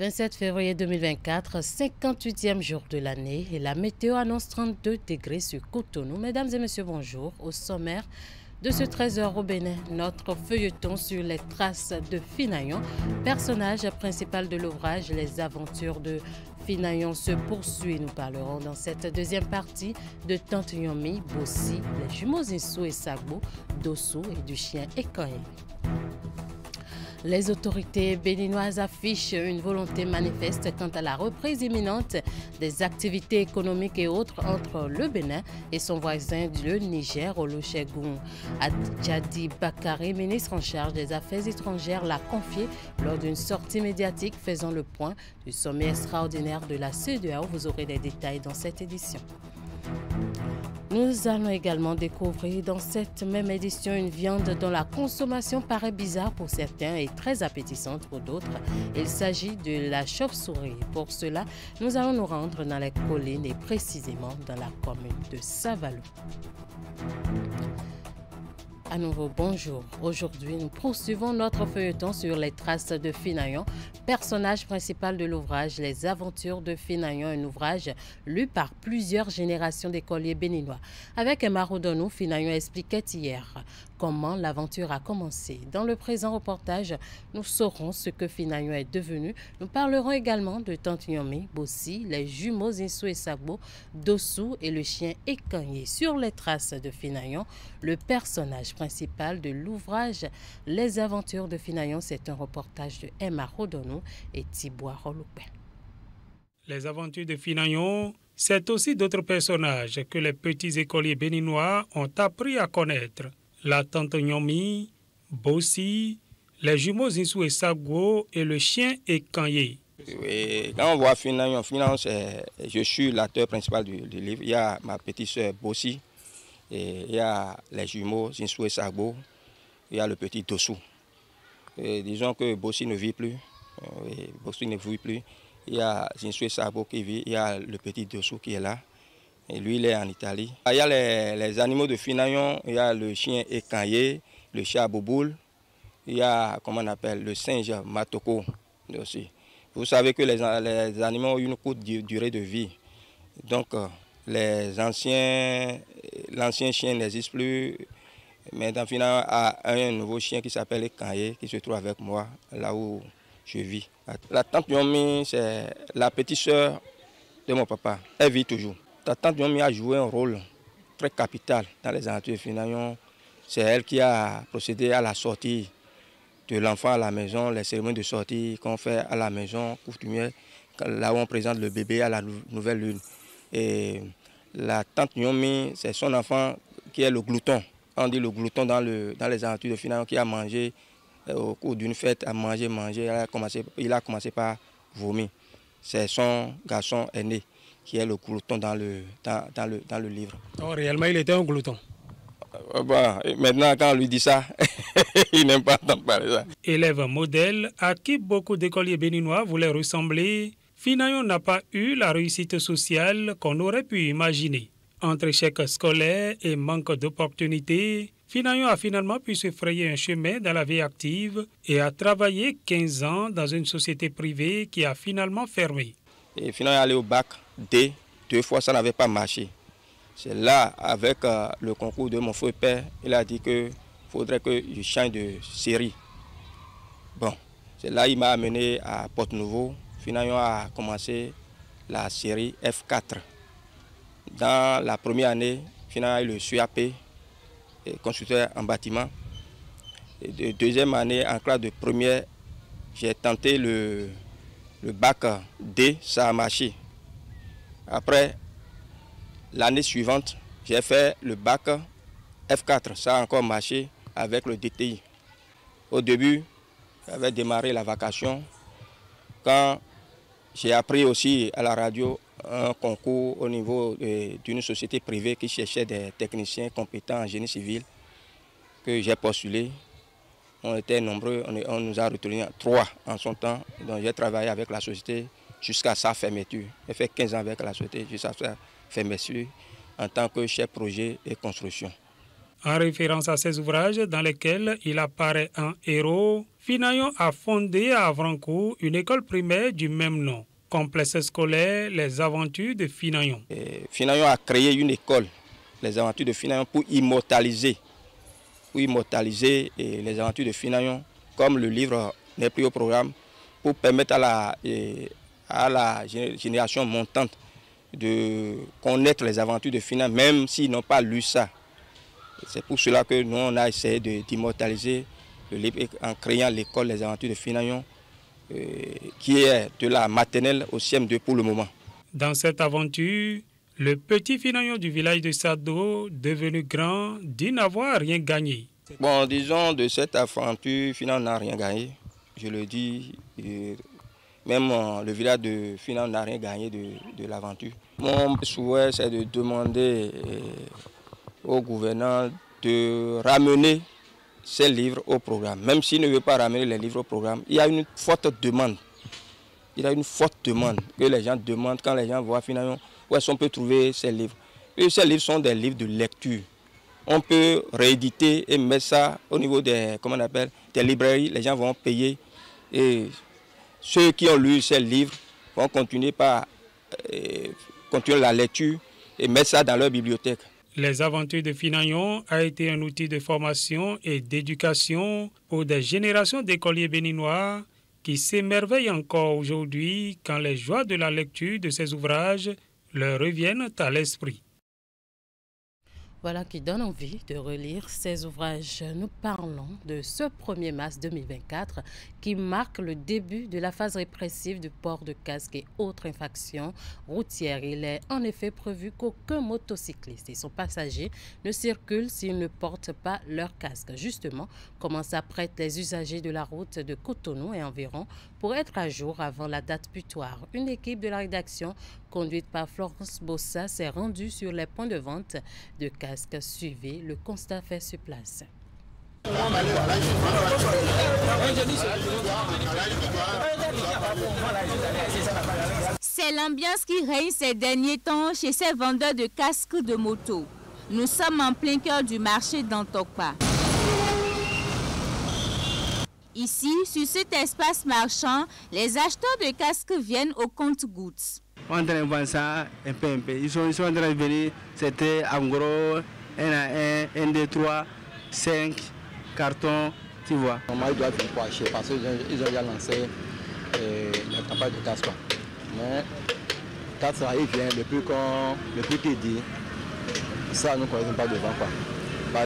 27 février 2024, 58e jour de l'année et la météo annonce 32 degrés sur Cotonou. Mesdames et messieurs, bonjour. Au sommaire de ce 13h au Bénin, notre feuilleton sur les traces de Finayon, personnage principal de l'ouvrage Les aventures de Finayon se poursuit. Nous parlerons dans cette deuxième partie de Tante Yomi, Bossi, les jumeaux Insou et Sagbo, Dossou et du chien Ekoye. Les autorités béninoises affichent une volonté manifeste quant à la reprise imminente des activités économiques et autres entre le Bénin et son voisin le Niger. Olusegun Adjadi Bakari, ministre en charge des Affaires étrangères, l'a confié lors d'une sortie médiatique faisant le point du sommet extraordinaire de la CEDEAO. Vous aurez les détails dans cette édition. Nous allons également découvrir dans cette même édition une viande dont la consommation paraît bizarre pour certains et très appétissante pour d'autres. Il s'agit de la chauve-souris. Pour cela, nous allons nous rendre dans les collines et précisément dans la commune de Savalou. À nouveau, bonjour. Aujourd'hui, nous poursuivons notre feuilleton sur les traces de Finayon, personnage principal de l'ouvrage Les aventures de Finayon, un ouvrage lu par plusieurs générations d'écoliers béninois. Avec Emma Rodonou, Finayon expliquait hier comment l'aventure a commencé. Dans le présent reportage, nous saurons ce que Finayon est devenu. Nous parlerons également de Tante Yomi, Bossi, les jumeaux Insou et Sagbo, Dossou et le chien Ekoye. Sur les traces de Finayon, le personnage principal de l'ouvrage Les aventures de Finayon, c'est un reportage de Emma Rodonou et Thiboua Roloupé. Les aventures de Finayon, c'est aussi d'autres personnages que les petits écoliers béninois ont appris à connaître. La tante Yomi, Bossi, les jumeaux Insou et Sagbo et le chien Ekoye. Oui, quand on voit Finayon, je suis l'acteur principal du livre. Il y a ma petite soeur Bossi, et il y a les jumeaux Insou et Sagbo, il y a le petit Dossou. Et disons que Bossi ne vit plus. Bossi ne vit plus. Il y a Insou et Sagbo qui vit, il y a le petit Dossou qui est là. Et lui, il est en Italie. Il y a les animaux de Finayon, il y a le chien Ekoye, le chat Bouboule, il y a, comment on appelle, le singe Matoko aussi. Vous savez que les animaux ont une courte durée de vie. Donc, l'ancien chien n'existe plus. Maintenant, Finayon a un nouveau chien qui s'appelle Ekoye, qui se trouve avec moi, là où je vis. La tante Yomi, c'est la petite sœur de mon papa. Elle vit toujours. La tante Yomi a joué un rôle très capital dans les aventures de Finayon. C'est elle qui a procédé à la sortie de l'enfant à la maison, les cérémonies de sortie qu'on fait à la maison, coutumière, là où on présente le bébé à la nouvelle lune. Et la tante Yomi, c'est son enfant qui est le glouton. On dit le glouton dans les aventures de Finayon, qui a mangé au cours d'une fête, a mangé, il a commencé par vomir. C'est son garçon aîné qui est le glouton dans le livre. Oh, réellement, il était un glouton. Maintenant, quand on lui dit ça, il n'aime pas entendre parler de ça. Élève modèle à qui beaucoup d'écoliers béninois voulaient ressembler, Finayon n'a pas eu la réussite sociale qu'on aurait pu imaginer. Entre échec scolaire et manque d'opportunités, Finayon a finalement pu se frayer un chemin dans la vie active et a travaillé 15 ans dans une société privée qui a finalement fermé. Et Finayon est allé au bac D, 2 fois ça n'avait pas marché. C'est là, avec le concours de mon feu père, il a dit qu'il faudrait que je change de série. Bon, c'est là qu'il m'a amené à Porte-Nouveau. Finayon a commencé la série F4. Dans la première année, Finayon a eu le SUAP, constructeur en bâtiment. Et de deuxième année, en classe de première, j'ai tenté le bac D, ça a marché. Après, l'année suivante, j'ai fait le bac F4, ça a encore marché avec le DTI. Au début, j'avais démarré la vacation. Quand j'ai appris aussi à la radio un concours au niveau d'une société privée qui cherchait des techniciens compétents en génie civil, que j'ai postulé. On était nombreux, on nous a retenus 3 en son temps. Donc j'ai travaillé avec la société jusqu'à sa fermeture. J'ai fait 15 ans avec la société jusqu'à sa fermeture en tant que chef projet et construction. En référence à ces ouvrages dans lesquels il apparaît un héros, Finayon a fondé à Avrancourt une école primaire du même nom. Complexe scolaire Les Aventures de Finayon. Finayon a créé une école, Les Aventures de Finayon, pour immortaliser les aventures de Finayon, comme le livre n'est plus au programme, pour permettre à la génération montante de connaître les aventures de Finayon, même s'ils n'ont pas lu ça. C'est pour cela que nous, on a essayé d'immortaliser le livre en créant l'école Les Aventures de Finayon, qui est de la maternelle au CM2 pour le moment. Dans cette aventure, le petit Finayon du village de Sado, devenu grand, dit n'avoir rien gagné. Bon, disons, de cette aventure, Finayon n'a rien gagné. Je le dis, même le village de Finayon n'a rien gagné de l'aventure. Mon souhait, c'est de demander au gouverneur de ramener ces livres au programme. Même s'il ne veut pas ramener les livres au programme, il y a une forte demande. Il y a une forte demande que les gens demandent quand les gens voient Finayon, où est-ce qu'on peut trouver ces livres. Et ces livres sont des livres de lecture. On peut rééditer et mettre ça au niveau des, des librairies. Les gens vont payer. Et ceux qui ont lu ces livres vont continuer la lecture et mettre ça dans leur bibliothèque. Les Aventures de Finayon a été un outil de formation et d'éducation pour des générations d'écoliers béninois qui s'émerveillent encore aujourd'hui quand les joies de la lecture de ces ouvrages leur reviennent à l'esprit. Voilà qui donne envie de relire ces ouvrages. Nous parlons de ce 1er mars 2024 qui marque le début de la phase répressive du port de casque et autres infractions routières. Il est en effet prévu qu'aucun motocycliste et son passager ne circulent s'ils ne portent pas leur casque. Justement, comment s'apprêtent les usagers de la route de Cotonou et environ pour être à jour avant la date butoir. Une équipe de la rédaction conduite par Florence Bossa s'est rendue sur les points de vente de casques. Suivez le constat fait sur place. C'est l'ambiance qui règne ces derniers temps chez ces vendeurs de casques de moto. Nous sommes en plein cœur du marché d'Antokpa. Ici, sur cet espace marchand, les acheteurs de casques viennent au compte-gouttes. On est en train de vendre ça un peu. Ils sont en train de venir, c'était en gros 1 à 1, 1, 2, 3, 5 cartons, tu vois. Normalement, ils doivent venir pour acheter parce qu'ils ont déjà lancé la campagne de casque. Mais quand ça arrive, le prix qui dit, ça, nous ne connaissons pas devant quoi.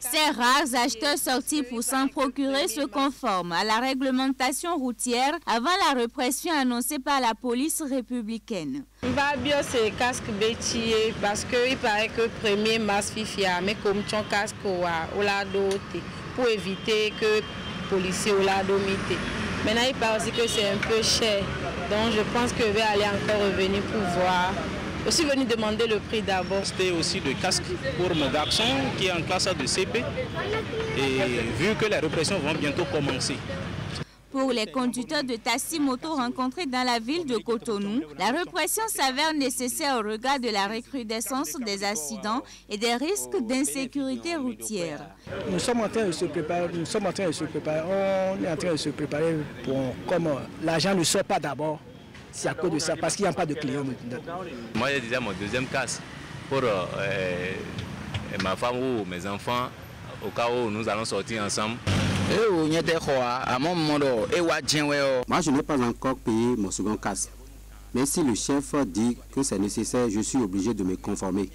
Ces rares acheteurs sortis pour s'en procurer se conforment à la réglementation routière avant la répression annoncée par la police républicaine. Va bien ces casques bêtiers parce qu'il paraît que 1er mars fifia mais comme ton casque au lado pour éviter que les policiers au lado mité. Maintenant il paraît aussi que c'est un peu cher donc je pense que je vais aller encore revenir pour voir. Je suis venu demander le prix d'abord. C'était aussi de casque pour mon garçon qui est en classe de CP et vu que les répressions vont bientôt commencer. Pour les conducteurs de taxi-moto rencontrés dans la ville de Cotonou, la répression s'avère nécessaire au regard de la recrudescence des accidents et des risques d'insécurité routière. Nous sommes en train de se préparer, on est en train de se préparer pour comme l'argent ne sort pas d'abord. C'est à cause de ça, parce qu'il n'y a pas de clients. Moi, j'ai déjà mon deuxième casque pour ma femme ou mes enfants, au cas où nous allons sortir ensemble. Moi, je n'ai pas encore payé mon second casque. Mais si le chef dit que c'est nécessaire, je suis obligé de me conformer.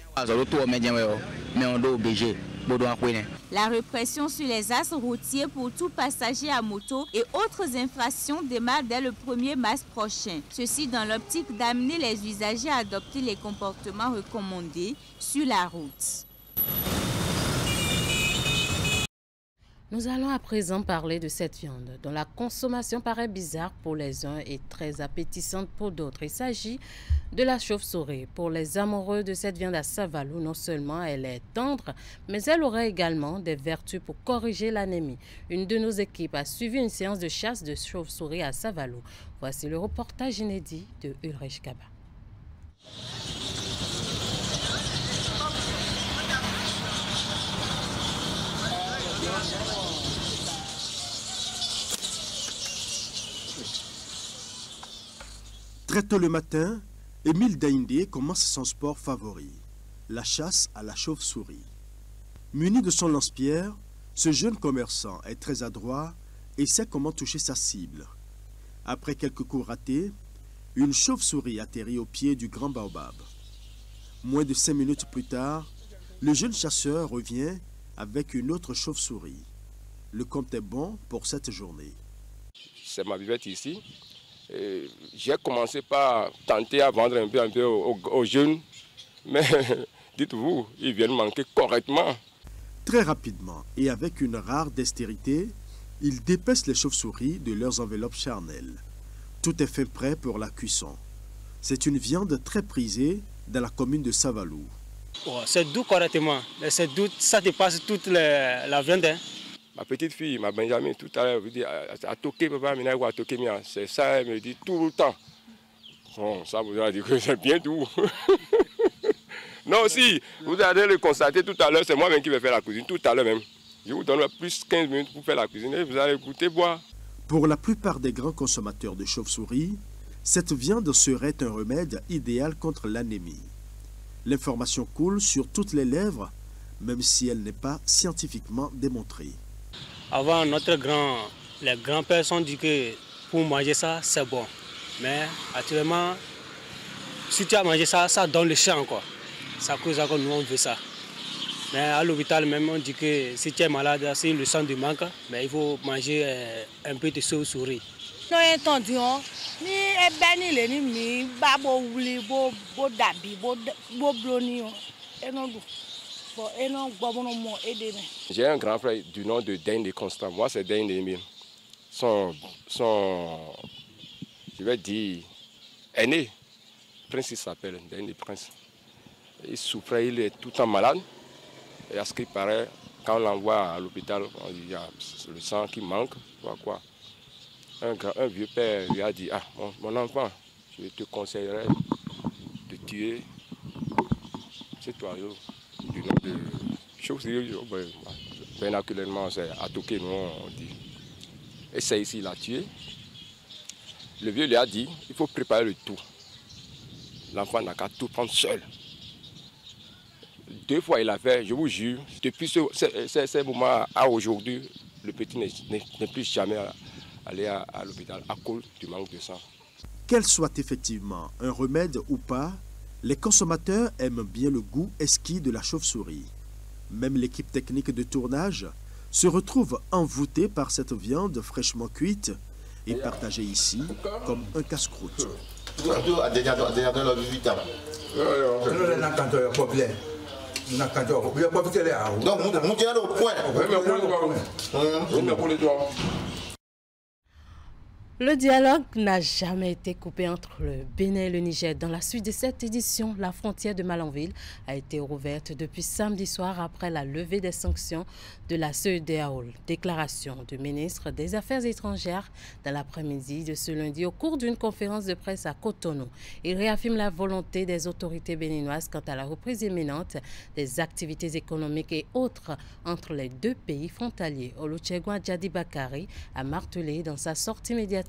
La répression sur les axes routiers pour tout passager à moto et autres infractions démarre dès le 1er mars prochain. Ceci dans l'optique d'amener les usagers à adopter les comportements recommandés sur la route. Nous allons à présent parler de cette viande dont la consommation paraît bizarre pour les uns et très appétissante pour d'autres. Il s'agit de la chauve-souris. Pour les amoureux de cette viande à Savalou, non seulement elle est tendre, mais elle aurait également des vertus pour corriger l'anémie. Une de nos équipes a suivi une séance de chasse de chauve-souris à Savalou. Voici le reportage inédit de Ulrich Kaba. Très tôt le matin, Émile Daïndé commence son sport favori, la chasse à la chauve-souris. Muni de son lance-pierre, ce jeune commerçant est très adroit et sait comment toucher sa cible. Après quelques coups ratés, une chauve-souris atterrit au pied du grand baobab. Moins de 5 minutes plus tard, le jeune chasseur revient avec une autre chauve-souris. Le compte est bon pour cette journée. C'est ma vivette ici. J'ai commencé par tenter à vendre un peu aux jeunes, mais dites-vous, ils viennent manquer correctement. Très rapidement et avec une rare dextérité, ils dépecent les chauves-souris de leurs enveloppes charnelles. Tout est fait prêt pour la cuisson. C'est une viande très prisée dans la commune de Savalou. Oh, c'est doux correctement, c'est doux, ça dépasse toute la viande. Hein. Ma petite fille, ma Benjamin, tout à l'heure, elle me dit à toquer, papa, à toquer, c'est ça, elle me dit tout le temps. Bon, ça vous a dit que c'est bien doux. Non, si, vous allez le constater tout à l'heure, c'est moi-même qui vais faire la cuisine, tout à l'heure même. Je vous donne plus 15 minutes pour faire la cuisine et vous allez goûter, boire. Pour la plupart des grands consommateurs de chauve-souris, cette viande serait un remède idéal contre l'anémie. L'information coule sur toutes les lèvres, même si elle n'est pas scientifiquement démontrée. Avant, les grands-pères ont dit que pour manger ça, c'est bon. Mais actuellement, si tu as mangé ça, ça donne le champ encore. Ça cause encore nous on veut ça. Mais à l'hôpital même, on dit que si tu es malade, si le sang te manque, mais il faut manger un peu de chauve-souris. Non, entendu, ni ebeni le ni mi babo wuli bo dabi bo bloni et non bon et non bobono mo aider. J'ai un grand frère du nom de Daïndé Constant. Moi c'est Daïndé Émile. Son je vais dire aîné, Prince il s'appelle Daïndé Prince. Il souffrait, il est tout le temps malade. Et à ce qu'il paraît, quand on l'envoie à l'hôpital, on dit il y a le sang qui manque, quoi. Un vieux père lui a dit, ah, mon enfant, je te conseillerais de tuer cet oiseau du nom de chauve-souris. Vernaculairement, c'est atoké, nous on dit. Et c'est ici, il a tué. Le vieux lui a dit, il faut préparer le tout. L'enfant n'a qu'à tout prendre seul. 2 fois il a fait, je vous jure, depuis ce moment à aujourd'hui, le petit n'est plus jamais allé à l'hôpital à cause du manque de sang. Qu'elle soit effectivement un remède ou pas, les consommateurs aiment bien le goût exquis de la chauve-souris. Même l'équipe technique de tournage se retrouve envoûtée par cette viande fraîchement cuite et partagée ici comme un casse-croûte. Le dialogue n'a jamais été coupé entre le Bénin et le Niger. Dans la suite de cette édition, la frontière de Malanville a été rouverte depuis samedi soir après la levée des sanctions de la CEDEAO. Déclaration du ministre des Affaires étrangères dans l'après-midi de ce lundi au cours d'une conférence de presse à Cotonou. Il réaffirme la volonté des autorités béninoises quant à la reprise imminente des activités économiques et autres entre les 2 pays frontaliers. Olusegun Djadi Bakari a martelé dans sa sortie médiatique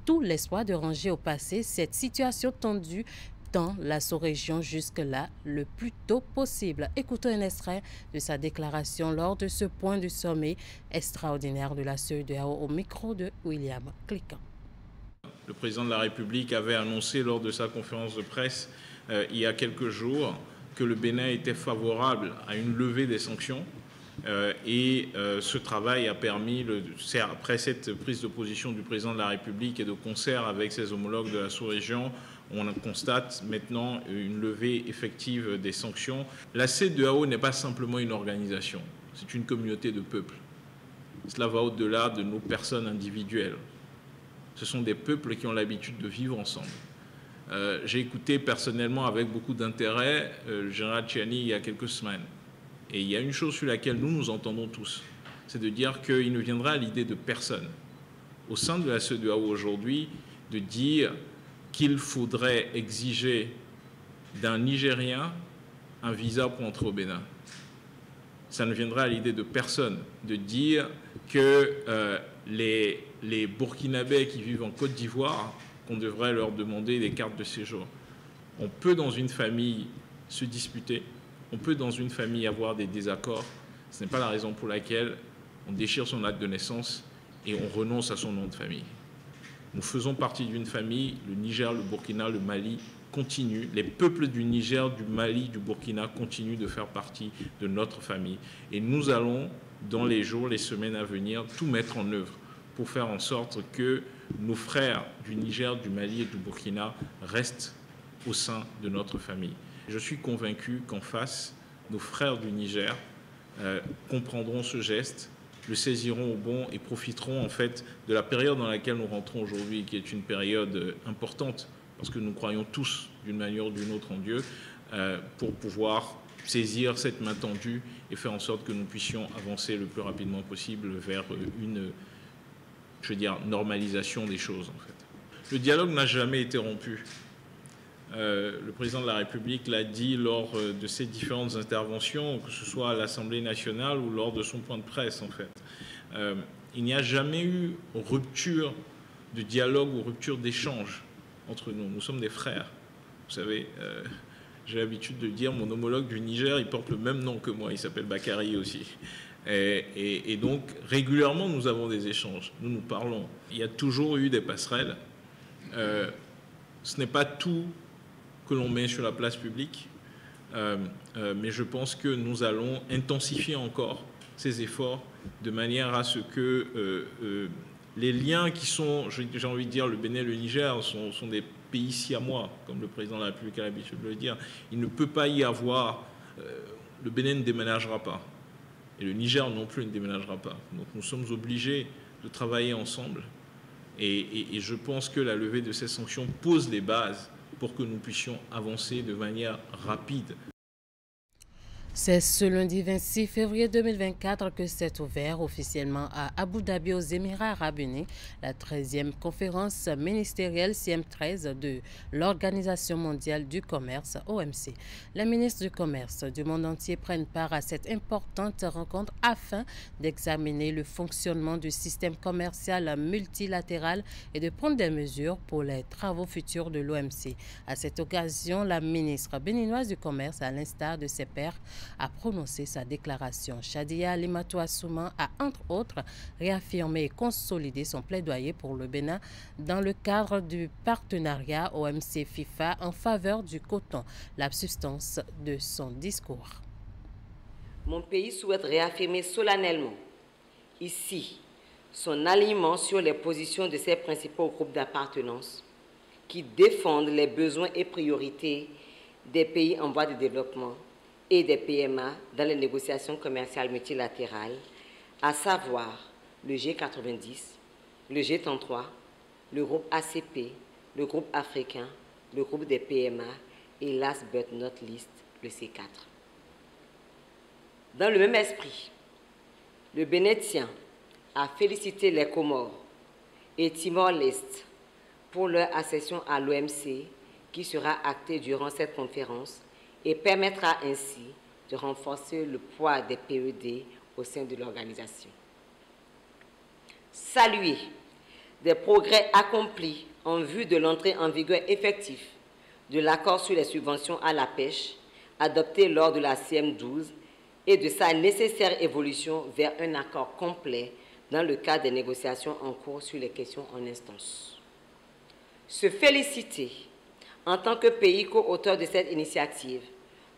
tout l'espoir de ranger au passé cette situation tendue dans la sous-région jusque-là le plus tôt possible. Écoutons un extrait de sa déclaration lors de ce point du sommet extraordinaire de la CEDEAO au micro de William Cliquant. Le président de la République avait annoncé lors de sa conférence de presse il y a quelques jours que le Bénin était favorable à une levée des sanctions. Ce travail a permis, après cette prise de position du président de la République et de concert avec ses homologues de la sous-région, on constate maintenant une levée effective des sanctions. La CEDEAO n'est pas simplement une organisation, c'est une communauté de peuples. Cela va au-delà de nos personnes individuelles. Ce sont des peuples qui ont l'habitude de vivre ensemble. J'ai écouté personnellement avec beaucoup d'intérêt le général Tchiani il y a quelques semaines. Et il y a une chose sur laquelle nous nous entendons tous, c'est de dire qu'il ne viendra à l'idée de personne, au sein de la CEDEAO aujourd'hui, de dire qu'il faudrait exiger d'un Nigérien un visa pour entrer au Bénin. Ça ne viendra à l'idée de personne de dire que les Burkinabés qui vivent en Côte d'Ivoire qu'on devrait leur demander des cartes de séjour. On peut dans une famille se disputer, on peut dans une famille avoir des désaccords. Ce n'est pas la raison pour laquelle on déchire son acte de naissance et on renonce à son nom de famille. Nous faisons partie d'une famille, le Niger, le Burkina, le Mali continuent, les peuples du Niger, du Mali, du Burkina continuent de faire partie de notre famille. Et nous allons, dans les jours, les semaines à venir, tout mettre en œuvre pour faire en sorte que nos frères du Niger, du Mali et du Burkina restent au sein de notre famille. Je suis convaincu qu'en face, nos frères du Niger comprendront ce geste, le saisiront au bon et profiteront en fait de la période dans laquelle nous rentrons aujourd'hui, qui est une période importante, parce que nous croyons tous d'une manière ou d'une autre en Dieu, pour pouvoir saisir cette main tendue et faire en sorte que nous puissions avancer le plus rapidement possible vers une, je veux dire, normalisation des choses en fait. Le dialogue n'a jamais été rompu. Le président de la République l'a dit lors de ses différentes interventions, que ce soit à l'Assemblée nationale ou lors de son point de presse, en fait. Il n'y a jamais eu rupture de dialogue ou rupture d'échange entre nous. Nous sommes des frères. Vous savez, j'ai l'habitude de dire, mon homologue du Niger, il porte le même nom que moi, il s'appelle Bakary aussi. Et donc, régulièrement, nous avons des échanges, nous parlons. Il y a toujours eu des passerelles. Ce n'est pas tout que l'on met sur la place publique, mais je pense que nous allons intensifier encore ces efforts de manière à ce que les liens qui sont, j'ai envie de dire, le Bénin et le Niger sont des pays siamois, comme le président de la République a l'habitude de le dire. Il ne peut pas y avoir, le Bénin ne déménagera pas, et le Niger non plus ne déménagera pas. Donc nous sommes obligés de travailler ensemble, et je pense que la levée de ces sanctions pose les bases pour que nous puissions avancer de manière rapide. C'est ce lundi 26 février 2024 que s'est ouvert officiellement à Abu Dhabi aux Émirats Arabes Unis la 13e conférence ministérielle CM13 de l'Organisation mondiale du commerce OMC. Les ministres du commerce du monde entier prennent part à cette importante rencontre afin d'examiner le fonctionnement du système commercial multilatéral et de prendre des mesures pour les travaux futurs de l'OMC. À cette occasion, la ministre béninoise du commerce, à l'instar de ses pairs, a prononcé sa déclaration. Shadia Alimatou Assouman a, entre autres, réaffirmé et consolidé son plaidoyer pour le Bénin dans le cadre du partenariat OMC-FIFA en faveur du coton, la substance de son discours. Mon pays souhaite réaffirmer solennellement ici son alignement sur les positions de ses principaux groupes d'appartenance qui défendent les besoins et priorités des pays en voie de développement et des PMA dans les négociations commerciales multilatérales, à savoir le G90, le G33, le groupe ACP, le groupe africain, le groupe des PMA et last but not least, le C4. Dans le même esprit, le Bénin tient à féliciter les Comores et Timor-Leste pour leur accession à l'OMC qui sera actée durant cette conférence et permettra ainsi de renforcer le poids des PED au sein de l'organisation. Saluer des progrès accomplis en vue de l'entrée en vigueur effective de l'accord sur les subventions à la pêche adopté lors de la CM12 et de sa nécessaire évolution vers un accord complet dans le cadre des négociations en cours sur les questions en instance. Se féliciter en tant que pays co-auteur de cette initiative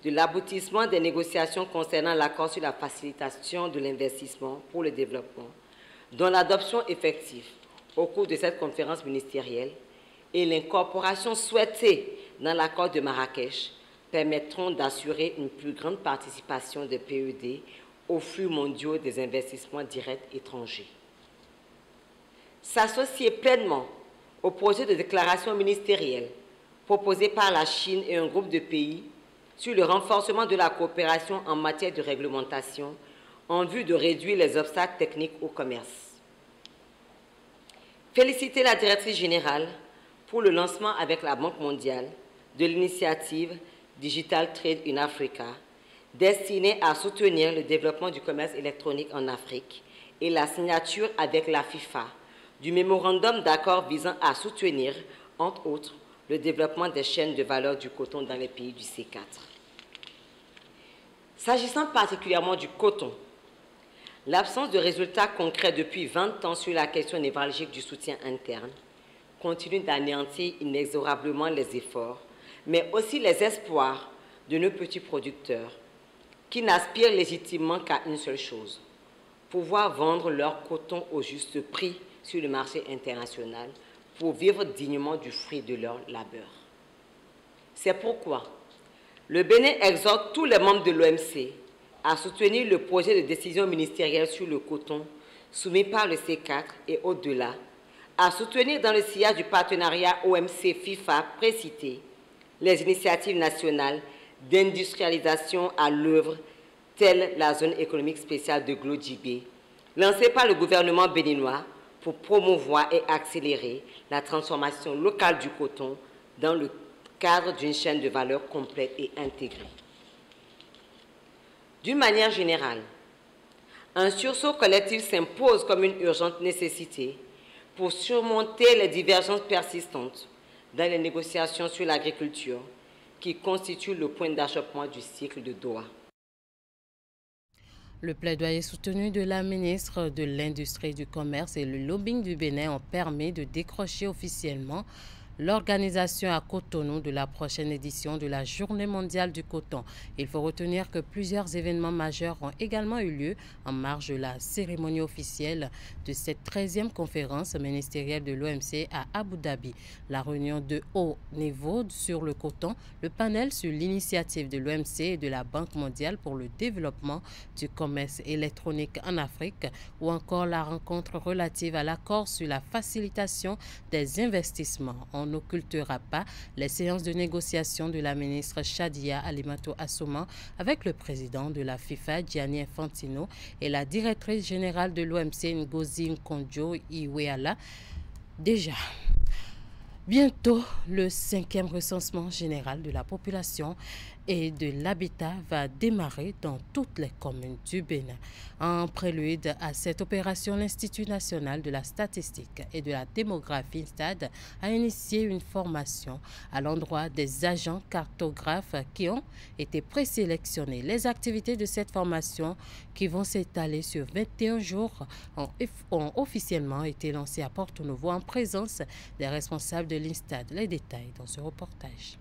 de l'aboutissement des négociations concernant l'accord sur la facilitation de l'investissement pour le développement, dont l'adoption effective au cours de cette conférence ministérielle et l'incorporation souhaitée dans l'accord de Marrakech permettront d'assurer une plus grande participation des PED aux flux mondiaux des investissements directs étrangers. S'associer pleinement au projet de déclaration ministérielle proposé par la Chine et un groupe de pays sur le renforcement de la coopération en matière de réglementation en vue de réduire les obstacles techniques au commerce. Féliciter la directrice générale pour le lancement avec la Banque mondiale de l'initiative Digital Trade in Africa, destinée à soutenir le développement du commerce électronique en Afrique et la signature avec la FIFA du mémorandum d'accord visant à soutenir entre autres le développement des chaînes de valeur du coton dans les pays du C4. S'agissant particulièrement du coton, l'absence de résultats concrets depuis 20 ans sur la question névralgique du soutien interne continue d'anéantir inexorablement les efforts, mais aussi les espoirs de nos petits producteurs qui n'aspirent légitimement qu'à une seule chose, pouvoir vendre leur coton au juste prix sur le marché international pour vivre dignement du fruit de leur labeur. C'est pourquoi le Bénin exhorte tous les membres de l'OMC à soutenir le projet de décision ministérielle sur le coton soumis par le C4 et au-delà, à soutenir dans le sillage du partenariat OMC-FIFA précité les initiatives nationales d'industrialisation à l'œuvre, telle la zone économique spéciale de Glodjibé, lancée par le gouvernement béninois pour promouvoir et accélérer la transformation locale du coton dans le cadre d'une chaîne de valeur complète et intégrée. D'une manière générale, un sursaut collectif s'impose comme une urgente nécessité pour surmonter les divergences persistantes dans les négociations sur l'agriculture qui constituent le point d'achoppement du cycle de Doha. Le plaidoyer soutenu de la ministre de l'Industrie et du Commerce et le lobbying du Bénin ont permis de décrocher officiellement l'organisation à Cotonou de la prochaine édition de la Journée mondiale du coton. Il faut retenir que plusieurs événements majeurs ont également eu lieu en marge de la cérémonie officielle de cette 13e conférence ministérielle de l'OMC à Abu Dhabi. La réunion de haut niveau sur le coton, le panel sur l'initiative de l'OMC et de la Banque mondiale pour le développement du commerce électronique en Afrique ou encore la rencontre relative à l'accord sur la facilitation des investissements. On n'occultera pas les séances de négociation de la ministre Shadia Alimato Assouman avec le président de la FIFA, Gianni Infantino, et la directrice générale de l'OMC, Ngozi Okonjo-Iweala. Déjà, bientôt, le 5e recensement général de la population et de l'habitat va démarrer dans toutes les communes du Bénin. En prélude à cette opération, l'Institut national de la statistique et de la démographie (INSTAD) a initié une formation à l'endroit des agents cartographes qui ont été présélectionnés. Les activités de cette formation, qui vont s'étaler sur 21 jours, ont officiellement été lancées à Porto Novo en présence des responsables de l'INSTAD. Les détails dans ce reportage.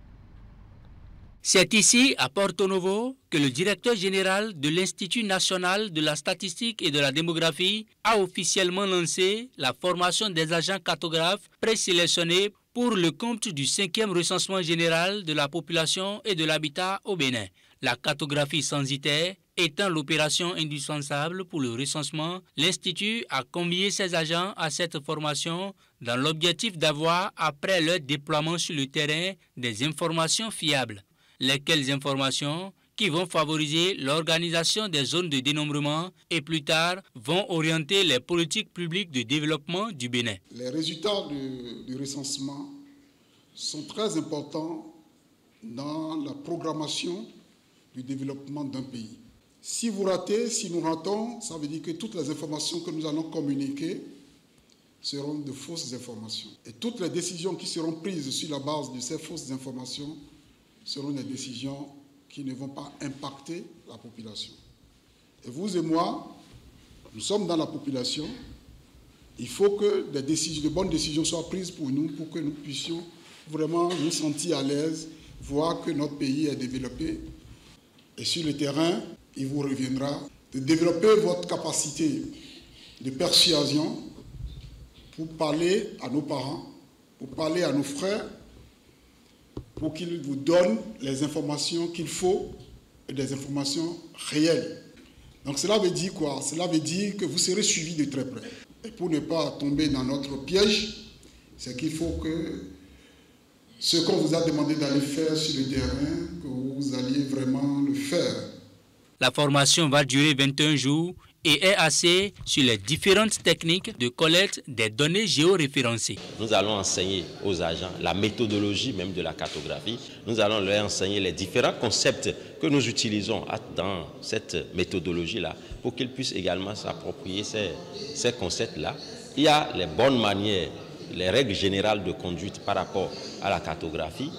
C'est ici, à Porto Novo, que le directeur général de l'Institut national de la statistique et de la démographie a officiellement lancé la formation des agents cartographes présélectionnés pour le compte du 5e recensement général de la population et de l'habitat au Bénin. La cartographie censitaire étant l'opération indispensable pour le recensement, l'Institut a convié ses agents à cette formation dans l'objectif d'avoir, après leur déploiement sur le terrain, des informations fiables. Lesquelles informations qui vont favoriser l'organisation des zones de dénombrement et plus tard vont orienter les politiques publiques de développement du Bénin. Les résultats du recensement sont très importants dans la programmation du développement d'un pays. Si vous ratez, si nous ratons, ça veut dire que toutes les informations que nous allons communiquer seront de fausses informations. Et toutes les décisions qui seront prises sur la base de ces fausses informations seront des décisions qui ne vont pas impacter la population. Et vous et moi, nous sommes dans la population. Il faut que de bonnes décisions soient prises pour nous, pour que nous puissions vraiment nous sentir à l'aise, voir que notre pays est développé. Et sur le terrain, il vous reviendra de développer votre capacité de persuasion pour parler à nos parents, pour parler à nos frères, pour qu'ils vous donnent les informations qu'il faut et des informations réelles. Donc cela veut dire quoi? Cela veut dire que vous serez suivi de très près. Et pour ne pas tomber dans notre piège, c'est qu'il faut que ce qu'on vous a demandé d'aller faire sur le terrain, que vous alliez vraiment le faire. La formation va durer 21 jours et est axée sur les différentes techniques de collecte des données géoréférencées. Nous allons enseigner aux agents la méthodologie même de la cartographie. Nous allons leur enseigner les différents concepts que nous utilisons dans cette méthodologie-là pour qu'ils puissent également s'approprier ces concepts-là. Il y a les bonnes manières les règles générales de conduite par rapport à la cartographie.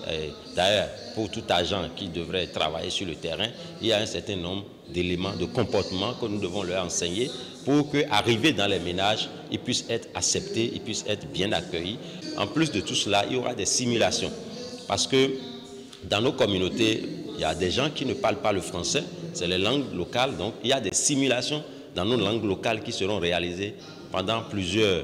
D'ailleurs, pour tout agent qui devrait travailler sur le terrain, il y a un certain nombre d'éléments de comportement que nous devons leur enseigner pour qu'arrivés dans les ménages, ils puissent être acceptés, ils puissent être bien accueillis. En plus de tout cela, il y aura des simulations. Parce que dans nos communautés, il y a des gens qui ne parlent pas le français, c'est les langues locales, donc il y a des simulations dans nos langues locales qui seront réalisées pendant plusieurs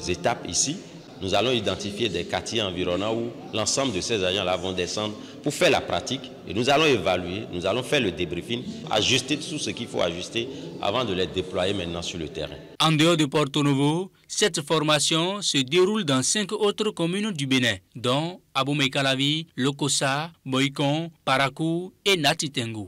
étapes ici. Nous allons identifier des quartiers environnants où l'ensemble de ces agents-là vont descendre pour faire la pratique et nous allons évaluer, nous allons faire le débriefing, ajuster tout ce qu'il faut ajuster avant de les déployer maintenant sur le terrain. En dehors de Porto Novo, cette formation se déroule dans 5 autres communes du Bénin, dont Abomey-Calavi, Lokossa, Boikon, Parakou et Natitengu.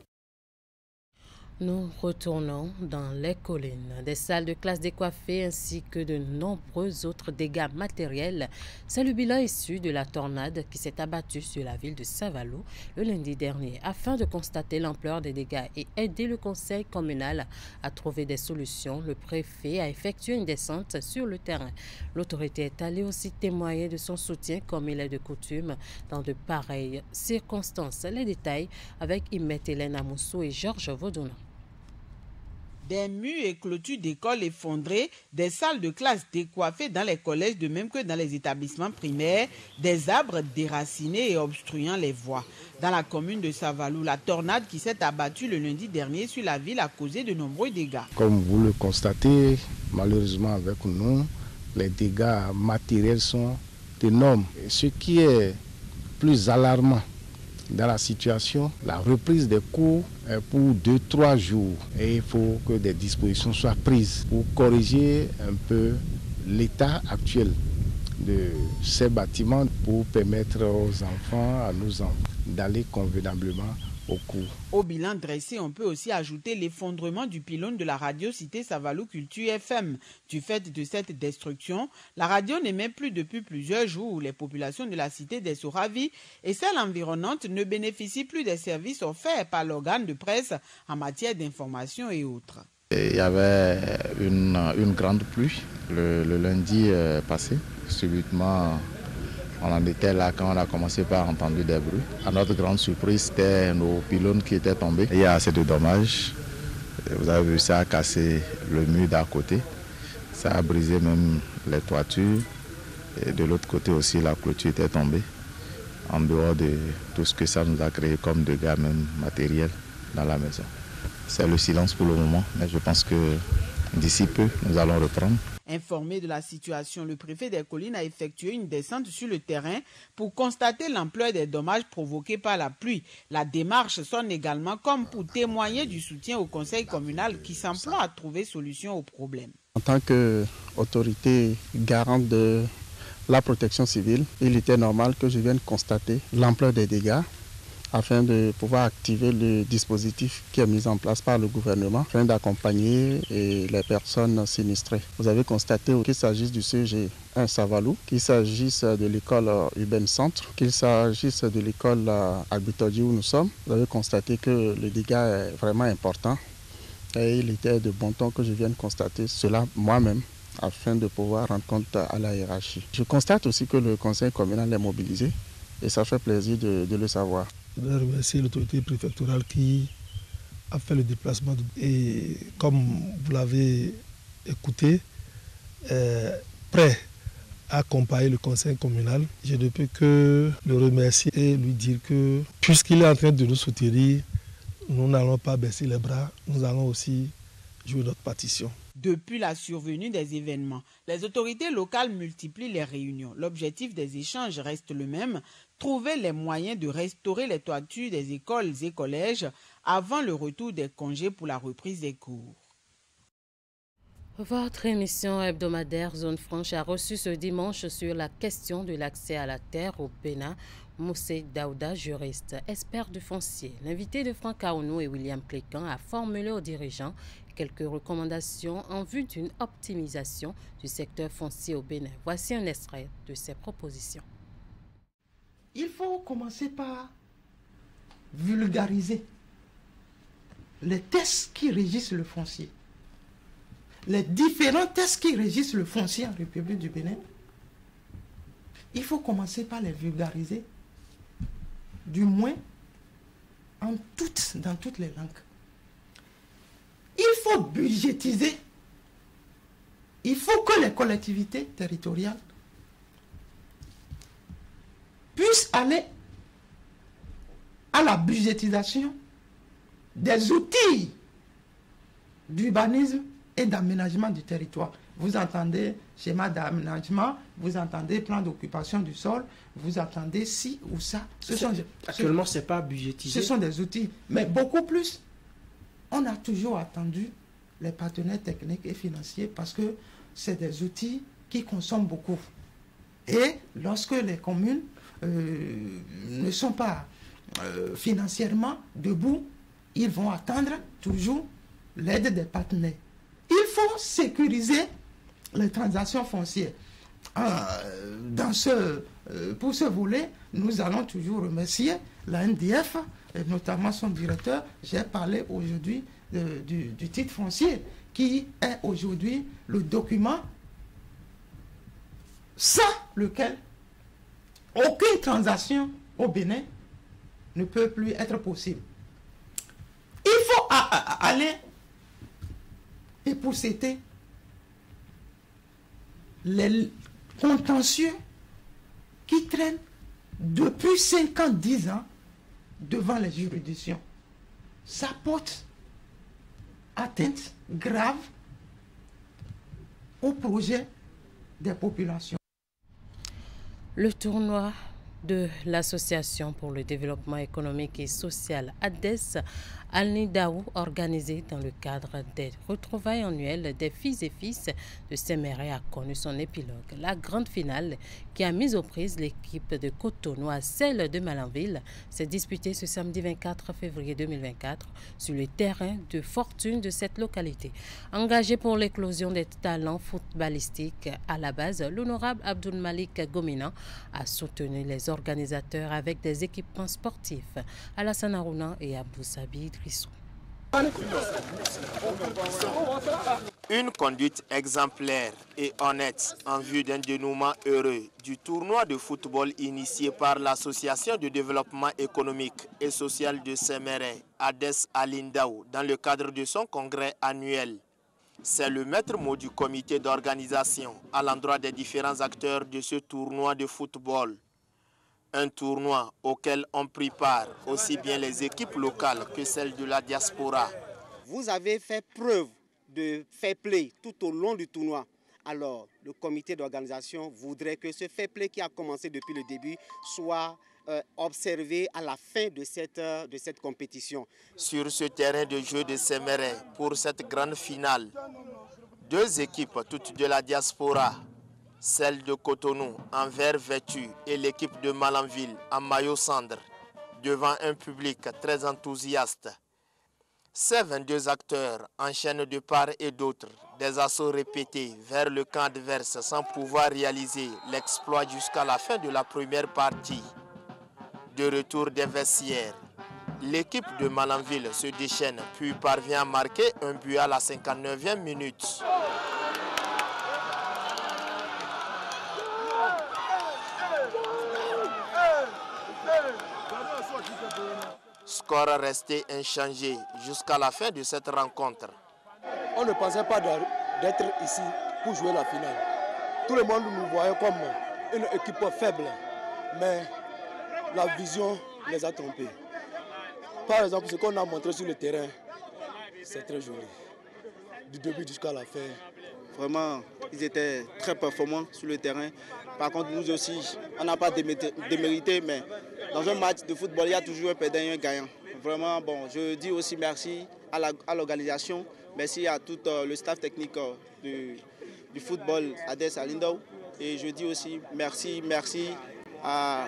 Nous retournons dans les collines. Des salles de classe décoiffées ainsi que de nombreux autres dégâts matériels. C'est le bilan issu de la tornade qui s'est abattue sur la ville de Saint-Valo le lundi dernier. Afin de constater l'ampleur des dégâts et aider le conseil communal à trouver des solutions, le préfet a effectué une descente sur le terrain. L'autorité est allée aussi témoigner de son soutien comme il est de coutume dans de pareilles circonstances. Les détails avec Imet Hélène Amoussou et Georges Vaudounan. Des murs et clôtures d'écoles effondrées, des salles de classe décoiffées dans les collèges de même que dans les établissements primaires, des arbres déracinés et obstruant les voies. Dans la commune de Savalou, la tornade qui s'est abattue le lundi dernier sur la ville a causé de nombreux dégâts. Comme vous le constatez, malheureusement avec nous, les dégâts matériels sont énormes. Ce qui est plus alarmant dans la situation, la reprise des cours est pour 2-3 jours et il faut que des dispositions soient prises pour corriger un peu l'état actuel de ces bâtiments pour permettre aux enfants, à nos enfants, d'aller convenablement au cours. Au bilan dressé, on peut aussi ajouter l'effondrement du pylône de la radio cité Savalou Culture FM. Du fait de cette destruction, la radio n'émet plus depuis plusieurs jours. Les populations de la cité des Soravis et celles environnantes ne bénéficient plus des services offerts par l'organe de presse en matière d'information et autres. Il y avait une grande pluie le lundi passé. Subitement, on en était là quand on a commencé par entendre des bruits. À notre grande surprise, c'était nos pylônes qui étaient tombés. Il y a assez de dommages. Vous avez vu, ça a cassé le mur d'à côté. Ça a brisé même les toitures. Et de l'autre côté aussi, la clôture était tombée. En dehors de tout ce que ça nous a créé comme dégâts même matériels dans la maison. C'est le silence pour le moment, mais je pense que d'ici peu, nous allons reprendre. Informé de la situation, le préfet des collines a effectué une descente sur le terrain pour constater l'ampleur des dommages provoqués par la pluie. La démarche sonne également comme pour témoigner du soutien au conseil communal qui s'emploie à trouver solution au problème. En tant qu'autorité garante de la protection civile, il était normal que je vienne constater l'ampleur des dégâts afin de pouvoir activer le dispositif qui est mis en place par le gouvernement afin d'accompagner les personnes sinistrées. Vous avez constaté qu'il s'agisse du CG1 Savalou, qu'il s'agisse de l'école urbaine centre, qu'il s'agisse de l'école Albitodi où nous sommes. Vous avez constaté que le dégât est vraiment important et il était de bon ton que je vienne constater cela moi-même afin de pouvoir rendre compte à la hiérarchie. Je constate aussi que le conseil communal est mobilisé et ça fait plaisir de le savoir. Je voudrais remercier l'autorité préfectorale qui a fait le déplacement et comme vous l'avez écouté, prêt à accompagner le conseil communal. Je ne peux que le remercier et lui dire que puisqu'il est en train de nous soutenir, nous n'allons pas baisser les bras, nous allons aussi jouer notre partition. Depuis la survenue des événements, les autorités locales multiplient les réunions. L'objectif des échanges reste le même, trouver les moyens de restaurer les toitures des écoles et collèges avant le retour des congés pour la reprise des cours. Votre émission hebdomadaire Zone Franche a reçu ce dimanche sur la question de l'accès à la terre au Bénin Moussé Daouda, juriste, expert du foncier. L'invité de Franck Aounou et William Clécan a formulé aux dirigeants quelques recommandations en vue d'une optimisation du secteur foncier au Bénin. Voici un extrait de ces propositions. Il faut commencer par vulgariser les tests qui régissent le foncier. Les différents tests qui régissent le foncier en République du Bénin il faut commencer par les vulgariser, du moins dans toutes les langues. Il faut budgétiser. Il faut que les collectivités territoriales puissent aller à la budgétisation des outils d'urbanisme et d'aménagement du territoire. Vous entendez schéma d'aménagement, vous entendez plan d'occupation du sol, vous entendez ci ou ça. Actuellement, ce n'est pas budgétisé. Ce sont des outils, mais beaucoup plus. On a toujours attendu les partenaires techniques et financiers parce que c'est des outils qui consomment beaucoup. Et lorsque les communes ne sont pas financièrement debout, ils vont attendre toujours l'aide des partenaires. Il faut sécuriser les transactions foncières. Pour ce volet, nous allons toujours remercier la NDF, et notamment son directeur. J'ai parlé aujourd'hui du titre foncier, qui est aujourd'hui le document sans lequel aucune transaction au Bénin ne peut plus être possible. Il faut aller épousseter les contentieux qui traînent depuis 5 ans, 10 ans devant les juridictions. Ça porte atteinte grave au projet des populations. Le tournoi de l'Association pour le développement économique et social ADES Al-Nidaou, organisé dans le cadre des retrouvailles annuelles des filles et fils de Séméré, a connu son épilogue. La grande finale qui a mis aux prises l'équipe de Cotonou à celle de Malanville s'est disputée ce samedi 24 février 2024 sur le terrain de fortune de cette localité. Engagé pour l'éclosion des talents footballistiques à la base, l'honorable Abdoul Malik Gomina a soutenu les organisateurs avec des équipements sportifs. Alassane Harouna et Abou Sabi Idrissou. Une conduite exemplaire et honnête en vue d'un dénouement heureux du tournoi de football initié par l'Association de développement économique et social de Séméré, ADES Al-Nidaou, dans le cadre de son congrès annuel. C'est le maître mot du comité d'organisation à l'endroit des différents acteurs de ce tournoi de football. Un tournoi auquel ont pris part aussi bien les équipes locales que celles de la diaspora. Vous avez fait preuve de fair play tout au long du tournoi. Alors, le comité d'organisation voudrait que ce fair play qui a commencé depuis le début soit observé à la fin de cette compétition. Sur ce terrain de jeu de Séméré, pour cette grande finale, deux équipes toutes de la diaspora, celle de Cotonou en vert vêtu et l'équipe de Malanville en maillot cendre, devant un public très enthousiaste. Ces 22 acteurs enchaînent de part et d'autre des assauts répétés vers le camp adverse sans pouvoir réaliser l'exploit jusqu'à la fin de la première partie. De retour des vestiaires, l'équipe de Malanville se déchaîne puis parvient à marquer un but à la 59e minute. Score resté inchangé jusqu'à la fin de cette rencontre. On ne pensait pas d'être ici pour jouer la finale. Tout le monde nous voyait comme une équipe faible, mais la vision les a trompés. Par exemple, ce qu'on a montré sur le terrain, c'est très joli. Du début jusqu'à la fin. Vraiment, ils étaient très performants sur le terrain. Par contre, nous aussi, on n'a pas démérité, mais dans un match de football, il y a toujours un perdant et un gagnant. Vraiment, bon, je dis aussi merci à l'organisation, merci à tout le staff technique du football ADES Al-Nidaou. Et je dis aussi merci à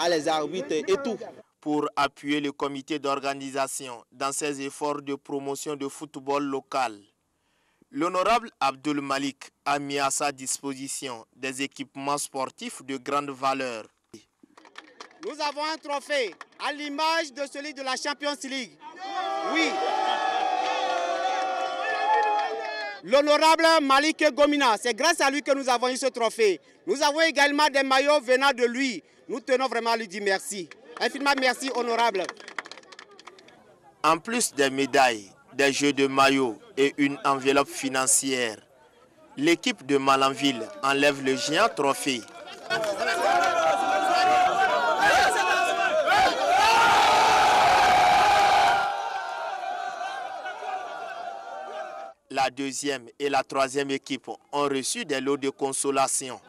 les arbitres et tout. Pour appuyer le comité d'organisation dans ses efforts de promotion de football local, l'honorable Abdoul Malik a mis à sa disposition des équipements sportifs de grande valeur. Nous avons un trophée à l'image de celui de la Champions League. Oui. l'honorable Malik Gomina. C'est grâce à lui que nous avons eu ce trophée. Nous avons également des maillots venant de lui. Nous tenons vraiment à lui dire merci. Infiniment merci, honorable. En plus des médailles, des jeux de maillots et une enveloppe financière, l'équipe de Malanville enlève le géant trophée. La deuxième et la troisième équipe ont reçu des lots de consolation.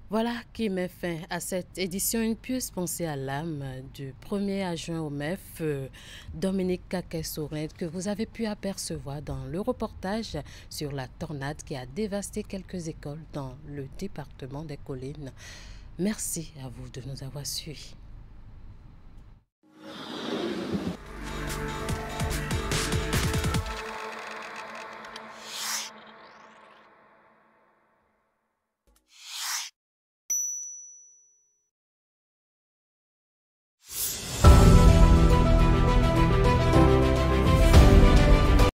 Voilà qui met fin à cette édition. Une pieuse pensée à l'âme du premier adjoint au MEF, Dominique Kaké-Sorin, que vous avez pu apercevoir dans le reportage sur la tornade qui a dévasté quelques écoles dans le département des Collines. Merci à vous de nous avoir suivis.